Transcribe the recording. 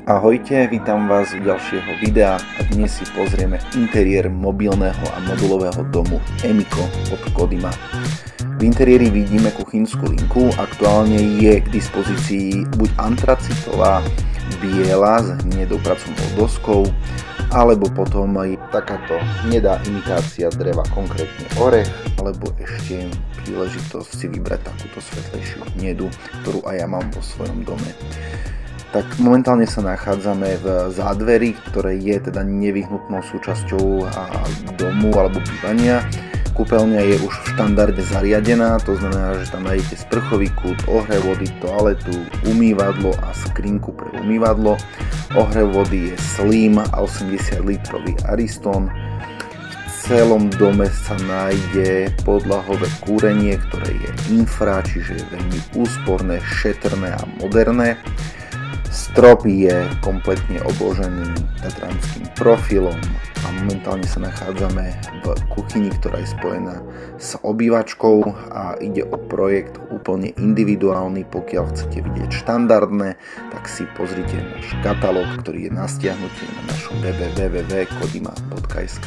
Ahojte, vítam vás u ďalšieho videa a dnes si pozrieme interiér mobilného a modulového domu Emiko od Kodima. V interiéri vidíme kuchynskú linku, aktuálne je k dispozícii buď antracitová, biela s hnedou pracovnou doskou, alebo potom aj takáto hnedá imitácia dreva, konkrétne orech, alebo ešte príležitosť si vybrať takúto svetlejšiu hnedu, ktorú aj ja mám vo svojom dome. Tak momentálne sa nachádzame v zádveri, ktoré je teda nevyhnutnou súčasťou domu alebo bývania. Kúpeľňa je už v štandarde zariadená, to znamená, že tam nájdete sprchový kút, ohrev vody, toaletu, umývadlo a skrinku pre umývadlo. Ohrev vody je Slim a 80 litrový Ariston. V celom dome sa nájde podlahové kúrenie, ktoré je infra, čiže je veľmi úsporné, šetrné a moderné. Strop je kompletne obložený tatranským profilom a momentálne sa nachádzame v kuchyni, ktorá je spojená s obývačkou a ide o projekt úplne individuálny. Pokiaľ chcete vidieť štandardné, tak si pozrite náš katalóg, ktorý je na stiahnutie na našom www.kodima.sk.